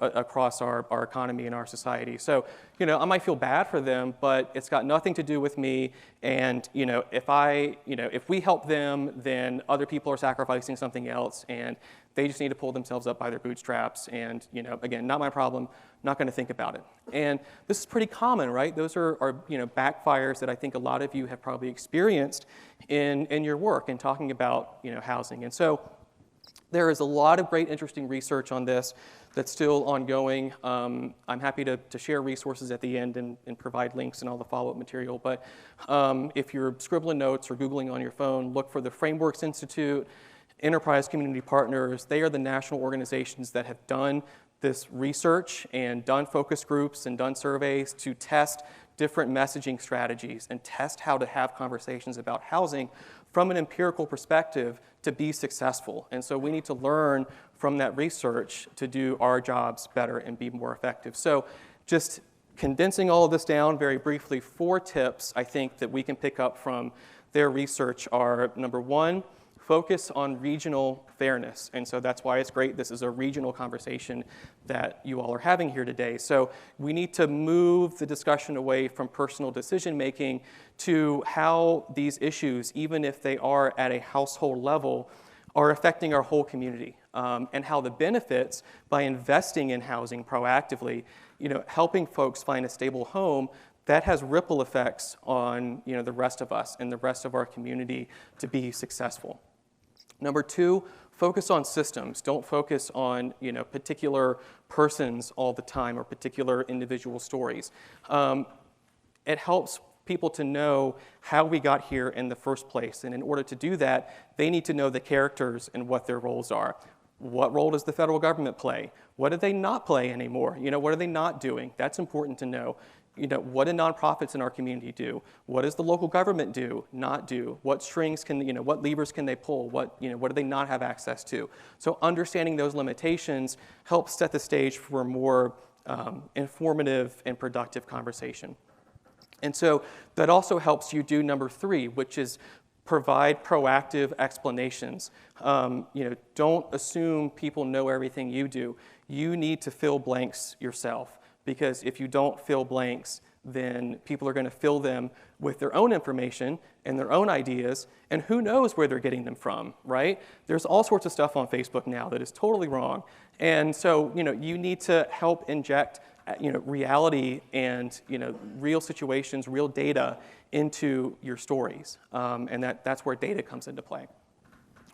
S4: across our economy and our society. So, I might feel bad for them, but it's got nothing to do with me. And, if we help them, then other people are sacrificing something else, and they just need to pull themselves up by their bootstraps. And, again, not my problem, not going to think about it. And this is pretty common, right? Those are backfires that I think a lot of you have probably experienced in your work and talking about, housing. And so there is a lot of great, interesting research on this that's still ongoing. I'm happy to share resources at the end and provide links and all the follow-up material. But if you're scribbling notes or Googling on your phone, look for the Frameworks Institute, Enterprise Community Partners. They are the national organizations that have done this research and done focus groups and done surveys to test different messaging strategies and test how to have conversations about housing from an empirical perspective to be successful. And so we need to learn from that research to do our jobs better and be more effective. So just condensing all of this down very briefly, 4 tips I think that we can pick up from their research are, number 1, focus on regional fairness. And so that's why it's great. This is a regional conversation that you all are having here today. So we need to move the discussion away from personal decision making to how these issues, even if they are at a household level, are affecting our whole community, and how the benefits by investing in housing proactively, helping folks find a stable home, that has ripple effects on the rest of us and the rest of our community to be successful. Number 2, focus on systems. Don't focus on particular persons all the time or particular individual stories. It helps people to know how we got here in the first place. And in order to do that, they need to know the characters and what their roles are. What role does the federal government play? What do they not play anymore? What are they not doing? That's important to know. What do nonprofits in our community do? What does the local government do, not do? What strings can, what levers can they pull? What do they not have access to? So understanding those limitations helps set the stage for a more informative and productive conversation. And so that also helps you do number 3, which is provide proactive explanations. Don't assume people know everything you do. You need to fill blanks yourself, because if you don't fill blanks, then people are going to fill them with their own information and their own ideas, and who knows where they're getting them from, right? There's all sorts of stuff on Facebook now that is totally wrong. And so, you need to help inject reality and real situations, real data into your stories, and that's where data comes into play.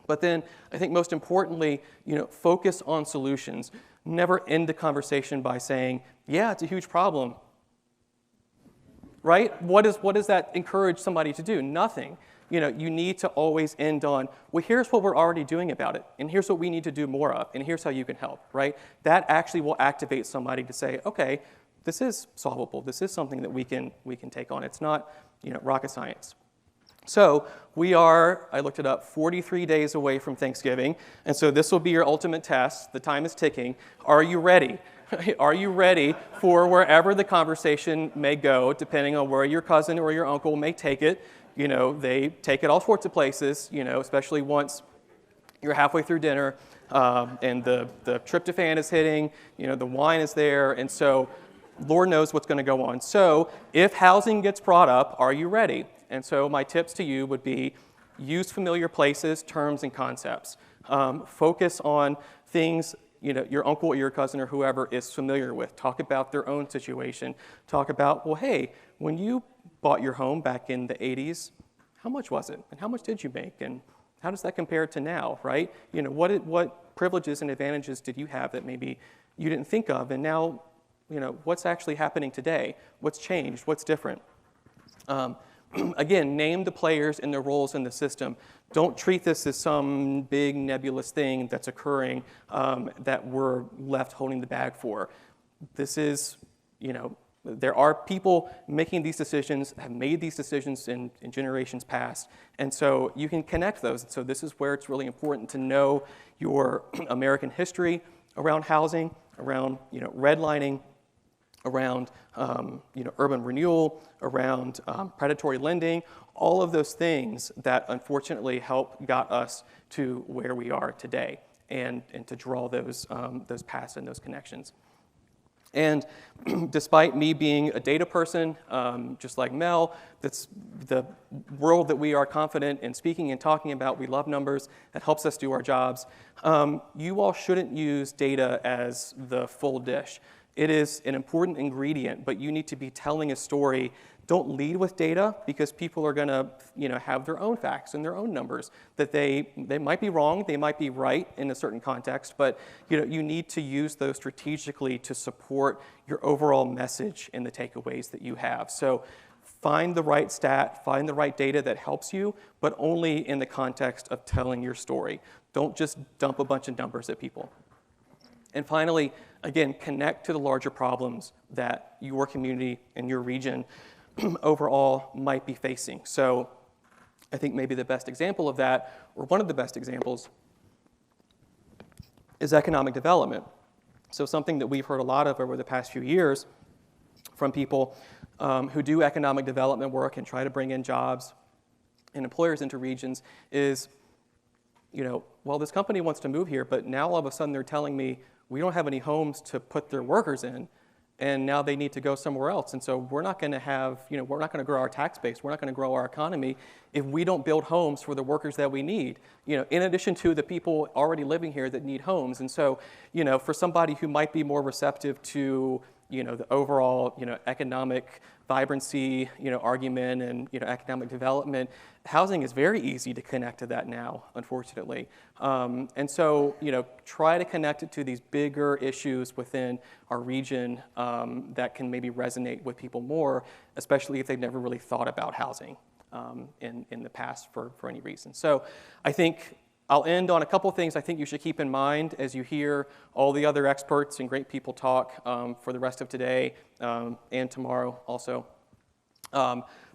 S4: But then I think most importantly, focus on solutions. Never end the conversation by saying, yeah, it's a huge problem. Right? What does that encourage somebody to do? Nothing. You need to always end on, well, here's what we're already doing about it, and here's what we need to do more of, and here's how you can help, right? That actually will activate somebody to say, okay, this is solvable. This is something that we can take on. It's not, rocket science. So we are, I looked it up, 43 days away from Thanksgiving, and so this will be your ultimate test. The time is ticking. Are you ready? Are you ready for wherever the conversation may go, depending on where your cousin or your uncle may take it? They take it all sorts of places, especially once you're halfway through dinner, and the tryptophan is hitting, the wine is there, and so Lord knows what's going to go on. So if housing gets brought up, are you ready? And so my tips to you would be use familiar places, terms, and concepts. Focus on things your uncle or your cousin or whoever is familiar with. Talk about their own situation. Talk about, well, hey, when you bought your home back in the 80s, how much was it? And how much did you make? And how does that compare to now, right? What privileges and advantages did you have that maybe you didn't think of? And now, what's actually happening today? What's changed? What's different? Again, name the players and their roles in the system. Don't treat this as some big nebulous thing that's occurring that we're left holding the bag for. This is, there are people making these decisions, have made these decisions in generations past, and so you can connect those. So this is where it's really important to know your American history around housing, around redlining, around urban renewal, around predatory lending, all of those things that unfortunately got us to where we are today, and to draw those paths and those connections. And despite me being a data person, just like Mel, that's the world that we are confident in speaking and talking about. We love numbers. That helps us do our jobs. You all shouldn't use data as the full dish. It is an important ingredient, but you need to be telling a story. Don't lead with data, because people are going to have their own facts and their own numbers that they might be wrong, they might be right in a certain context, but you need to use those strategically to support your overall message and the takeaways that you have. So find the right stat, find the right data that helps you, but only in the context of telling your story. Don't just dump a bunch of numbers at people. And finally, again, connect to the larger problems that your community and your region overall might be facing. So I think maybe the best example of that, or one of the best examples, is economic development. So something that we've heard a lot of over the past few years from people who do economic development work and try to bring in jobs and employers into regions is, well, this company wants to move here, but now all of a sudden they're telling me we don't have any homes to put their workers in, and now they need to go somewhere else. And so we're not going to have, we're not going to grow our tax base, we're not going to grow our economy if we don't build homes for the workers that we need, in addition to the people already living here that need homes. And so, for somebody who might be more receptive to, the overall, economic vibrancy, argument and, economic development, housing is very easy to connect to that now, unfortunately. And so, try to connect it to these bigger issues within our region that can maybe resonate with people more, especially if they've never really thought about housing in the past for any reason. So I think I'll end on a couple things I think you should keep in mind as you hear all the other experts and great people talk for the rest of today and tomorrow also.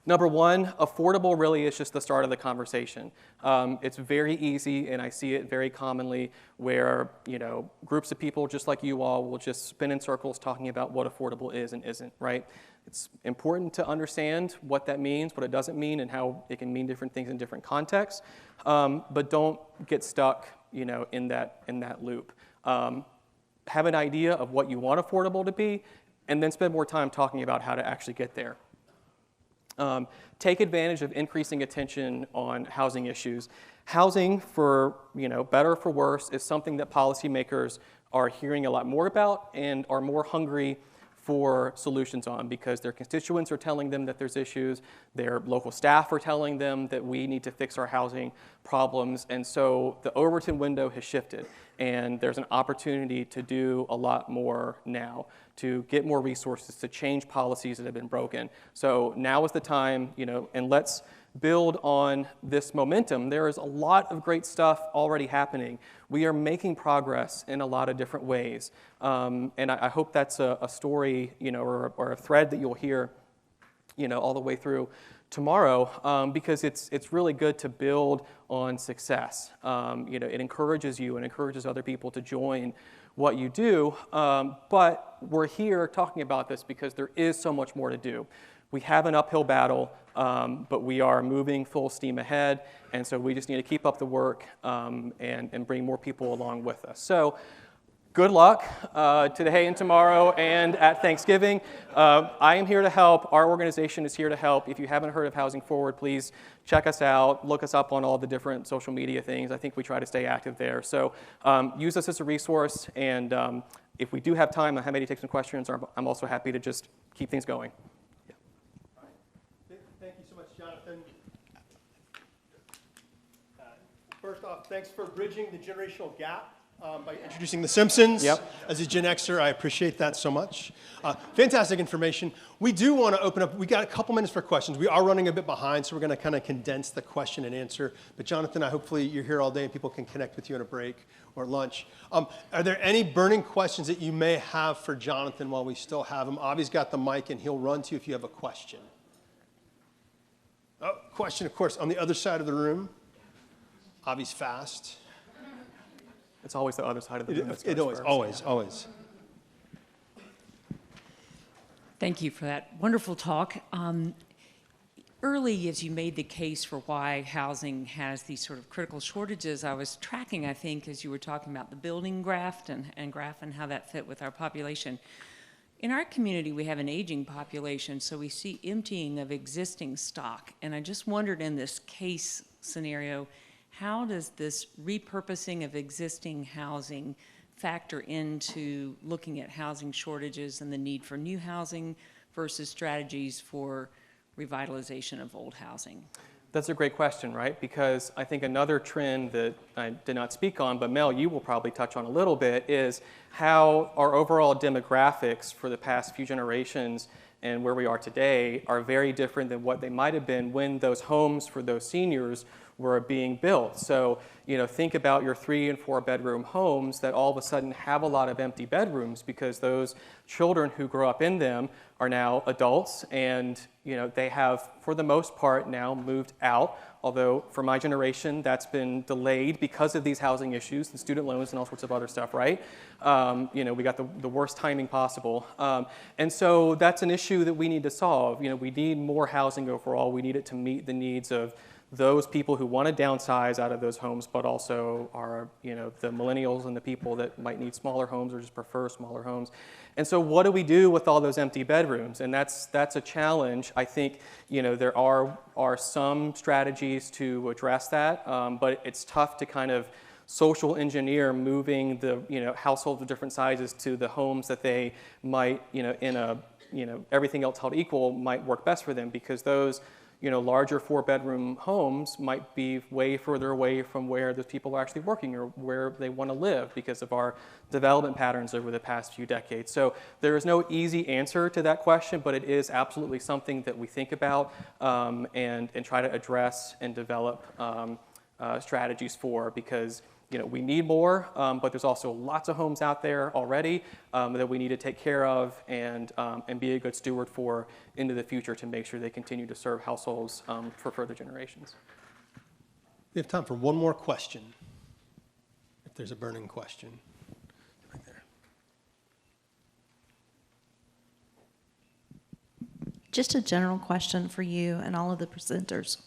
S4: Number one, affordable really is just the start of the conversation. It's very easy, and I see it very commonly, where groups of people just like you all will just spin in circles talking about what affordable is and isn't, right? It's important to understand what that means, what it doesn't mean, and how it can mean different things in different contexts. But don't get stuck, in that loop. Have an idea of what you want affordable to be, and then spend more time talking about how to actually get there. Take advantage of increasing attention on housing issues. Housing, for better or for worse, is something that policymakers are hearing a lot more about and are more hungry for solutions on, because their constituents are telling them that there's issues, their local staff are telling them that we need to fix our housing problems, and so the Overton window has shifted, and there's an opportunity to do a lot more now, to get more resources, to change policies that have been broken. So now is the time, and let's build on this momentum. There is a lot of great stuff already happening. We are making progress in a lot of different ways. And I hope that's a story, or a thread that you'll hear, all the way through tomorrow, because it's really good to build on success. It encourages you and encourages other people to join what you do. But we're here talking about this because there is so much more to do. We have an uphill battle, but we are moving full steam ahead, and so we just need to keep up the work and bring more people along with us. So good luck today and tomorrow and at Thanksgiving. I am here to help. Our organization is here to help. If you haven't heard of Housing Forward, please check us out. Look us up on all the different social media things. I think we try to stay active there. So use us as a resource. And if we do have time, I'm happy to take some questions. Or I'm also happy to just keep things going.
S2: Thank you so much, Jonathan. First off, thanks for bridging the generational gap by introducing The Simpsons.
S4: Yep.
S2: As a Gen Xer, I appreciate that so much. Fantastic information. We do want to open up, we got a couple minutes for questions. We are running a bit behind, so we're going to kind of condense the question and answer. But Jonathan, hopefully you're here all day and people can connect with you on a break or at lunch. Are there any burning questions that you may have for Jonathan while we still have him? Avi's got the mic and he'll run to you if you have a question. Oh, question, of course, on the other side of the room. Avi's fast.
S4: It's always the other side of the room.
S2: It always.
S5: Thank you for that wonderful talk. Early, as you made the case for why housing has these sort of critical shortages, I was tracking, I think, as you were talking about the building graph and how that fit with our population. In our community, we have an aging population, so we see emptying of existing stock. And I just wondered in this case scenario, how does this repurposing of existing housing factor into looking at housing shortages and the need for new housing versus strategies for revitalization of old housing?
S4: That's a great question, right? Because I think another trend that I did not speak on, but Mel, you will probably touch on a little bit, is how our overall demographics for the past few generations and where we are today are very different than what they might have been when those homes for those seniors were being built. So, think about your 3 and 4 bedroom homes that all of a sudden have a lot of empty bedrooms because those children who grew up in them are now adults and, they have, for the most part, now moved out. Although for my generation, that's been delayed because of these housing issues, the student loans and all sorts of other stuff, right? We got the worst timing possible. And so that's an issue that we need to solve. We need more housing overall. We need it to meet the needs of those people who want to downsize out of those homes, but also are, the millennials and the people that might need smaller homes or just prefer smaller homes. And so what do we do with all those empty bedrooms? And that's a challenge. I think, there are some strategies to address that, but it's tough to kind of social engineer moving the, households of different sizes to the homes that they might, everything else held equal might work best for them because those larger 4-bedroom homes might be way further away from where those people are actually working or where they want to live because of our development patterns over the past few decades. So there is no easy answer to that question, but it is absolutely something that we think about and try to address and develop strategies for because we need more, but there's also lots of homes out there already that we need to take care of and be a good steward for into the future to make sure they continue to serve households for further generations.
S2: We have time for one more question, if there's a burning question. Right there.
S6: Just a general question for you and all of the presenters.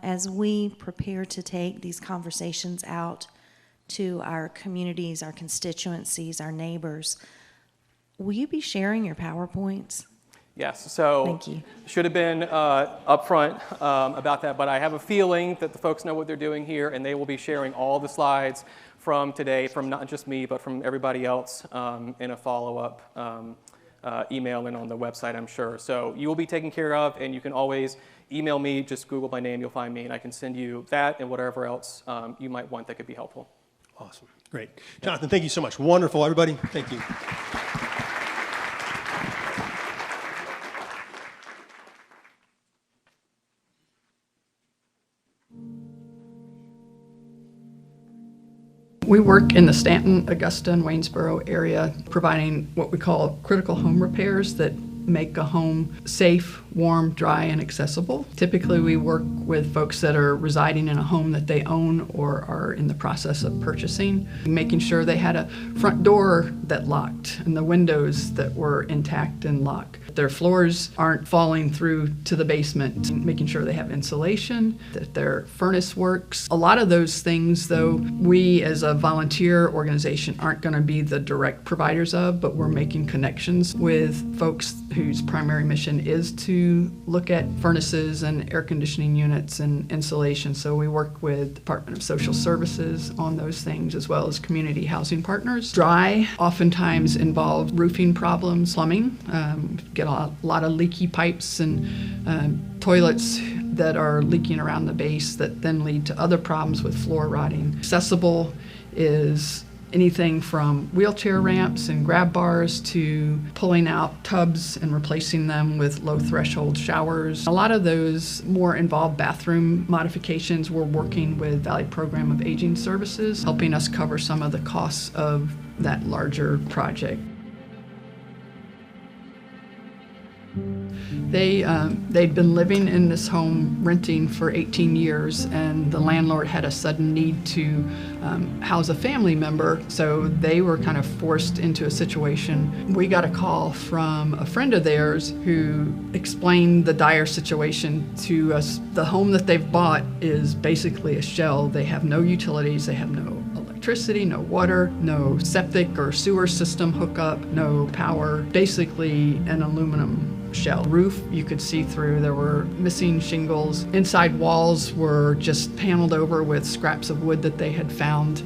S6: As we prepare to take these conversations out to our communities, our constituencies, our neighbors, will you be sharing your PowerPoints?
S4: Yes, so
S6: Thank you.
S4: Should have been upfront about that, but I have a feeling that the folks know what they're doing here and they will be sharing all the slides from today, from not just me, but from everybody else in a follow-up email and on the website, I'm sure. So you will be taken care of, and you can always email me, just Google my name, you'll find me, and I can send you that and whatever else you might want that could be helpful.
S2: Awesome. Great. Jonathan, thank you so much. Wonderful, everybody. Thank you.
S7: We work in the Stanton, Augusta, and Waynesboro area, providing what we call critical home repairs that make a home safe, warm, dry, and accessible. Typically, we work with folks that are residing in a home that they own or are in the process of purchasing, making sure they had a front door that locked and the windows that were intact and locked. their floors aren't falling through to the basement, making sure they have insulation, that their furnace works. A lot of those things, though, we as a volunteer organization aren't going to be the direct providers of, but we're making connections with folks whose primary mission is to look at furnaces and air conditioning units and insulation. So we work with Department of Social Services on those things, as well as community housing partners. Dry oftentimes involve roofing problems, plumbing, get a lot of leaky pipes and toilets that are leaking around the base that then lead to other problems with floor rotting. Accessible is anything from wheelchair ramps and grab bars to pulling out tubs and replacing them with low threshold showers. A lot of those more involved bathroom modifications, we're working with Valley Program of Aging Services, helping us cover some of the costs of that larger project. They'd been living in this home renting for 18 years, and the landlord had a sudden need to house a family member, so they were kind of forced into a situation. We got a call from a friend of theirs who explained the dire situation to us. The home that they've bought is basically a shell. They have no utilities, they have no electricity, no water, no septic or sewer system hookup, no power, basically an aluminum shell. Roof you could see through. There were missing shingles. Inside walls were just paneled over with scraps of wood that they had found.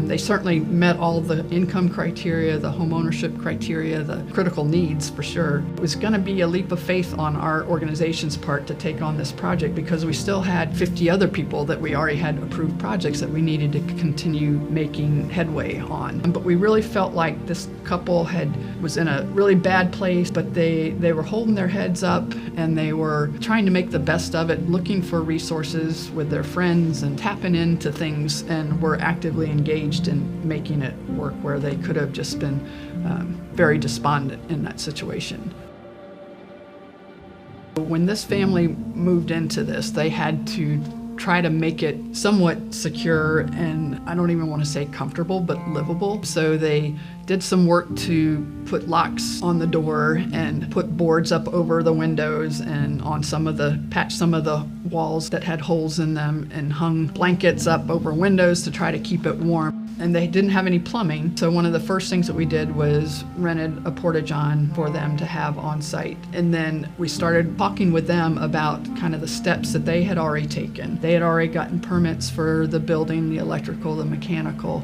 S7: They certainly met all the income criteria, the home ownership criteria, the critical needs for sure. It was going to be a leap of faith on our organization's part to take on this project because we still had 50 other people that we already had approved projects that we needed to continue making headway on. But we really felt like this couple was in a really bad place, but they were holding their heads up and they were trying to make the best of it, looking for resources with their friends and tapping into things, and were actively engaged in making it work where they could have just been very despondent in that situation. When this family moved into this, they had to try to make it somewhat secure and I don't even want to say comfortable, but livable. So they did some work to put locks on the door and put boards up over the windows and patch some of the walls that had holes in them, and hung blankets up over windows to try to keep it warm. And they didn't have any plumbing, so one of the first things that we did was rented a porta-john for them to have on site. And then we started talking with them about kind of the steps that they had already taken. They had already gotten permits for the building, the electrical, the mechanical,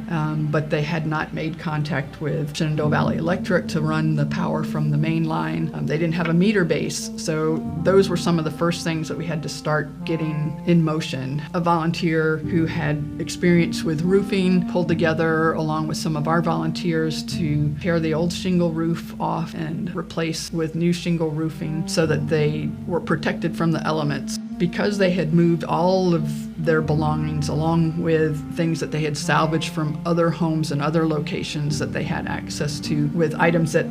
S7: but they had not made contact with Shenandoah Valley Electric to run the power from the main line. They didn't have a meter base, so those were some of the first things that we had to start getting in motion. A volunteer who had experience with roofing pulled together along with some of our volunteers to tear the old shingle roof off and replace with new shingle roofing so that they were protected from the elements. Because they had moved all of their belongings along with things that they had salvaged from other homes and other locations that they had access to, with items that,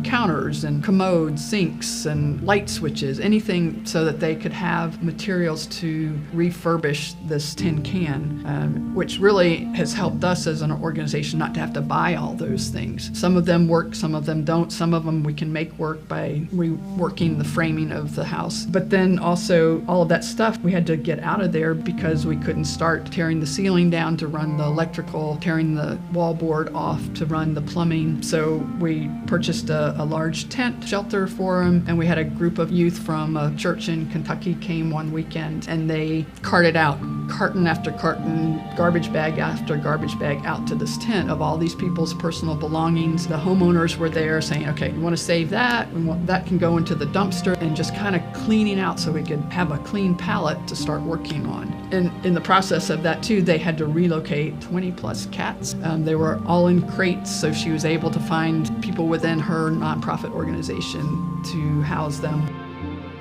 S7: counters and commodes, sinks and light switches, anything so that they could have materials to refurbish this tin can, which really has helped us as an organization not to have to buy all those things. Some of them work, some of them don't. Some of them we can make work by reworking the framing of the house. But then also all of that stuff we had to get out of there because we couldn't start tearing the ceiling down to run the electrical, tearing the wallboard off to run the plumbing. So we purchased a large tent shelter for them, and we had a group of youth from a church in Kentucky came one weekend, and they carted out carton after carton, garbage bag after garbage bag out to this tent of all these people's personal belongings. The homeowners were there saying, okay, you want to save that? That can go into the dumpster, and just kind of cleaning out so we could have a clean palette to start working on. And in the process of that too, they had to relocate 20 plus cats. They were all in crates, so she was able to find people within her nonprofit organization to house them.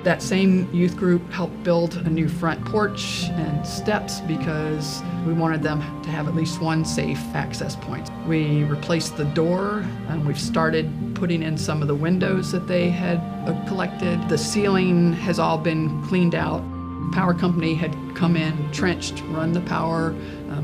S7: That same youth group helped build a new front porch and steps because we wanted them to have at least one safe access point. We replaced the door, and we've started putting in some of the windows that they had collected. The ceiling has all been cleaned out. Power company had come in, trenched, run the power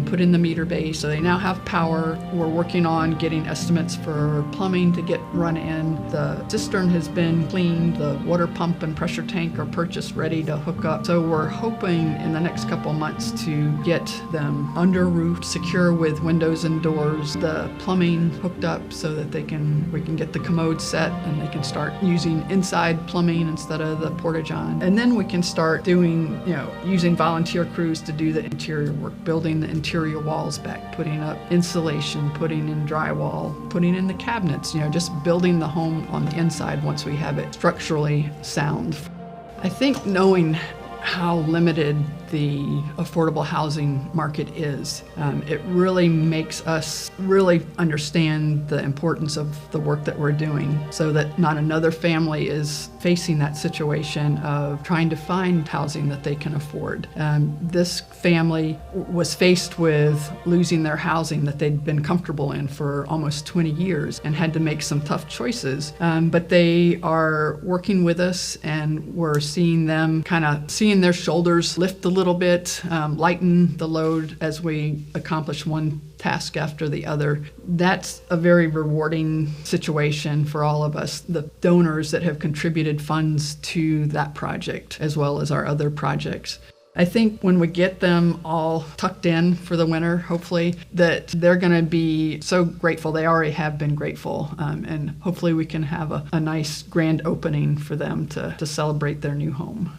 S7: put in the meter base. So they now have power. We're working on getting estimates for plumbing to get run in. The cistern has been cleaned. The water pump and pressure tank are purchased, ready to hook up. So we're hoping in the next couple months to get them under roof, secure with windows and doors, the plumbing hooked up so that we can get the commode set and they can start using inside plumbing instead of the porta-john. And then we can start doing, using volunteer crews to do the interior work, building the interior walls back, putting up insulation, putting in drywall, putting in the cabinets, just building the home on the inside once we have it structurally sound. I think knowing how limited the affordable housing market is, it really makes us really understand the importance of the work that we're doing so that not another family is facing that situation of trying to find housing that they can afford. This family was faced with losing their housing that they'd been comfortable in for almost 20 years and had to make some tough choices. But they are working with us, and we're seeing them seeing their shoulders lift a little bit, lighten the load as we accomplish one task after the other. That's a very rewarding situation for all of us, the donors that have contributed funds to that project, as well as our other projects. I think when we get them all tucked in for the winter, hopefully, that they're going to be so grateful. They already have been grateful, and hopefully we can have a nice grand opening for them to celebrate their new home.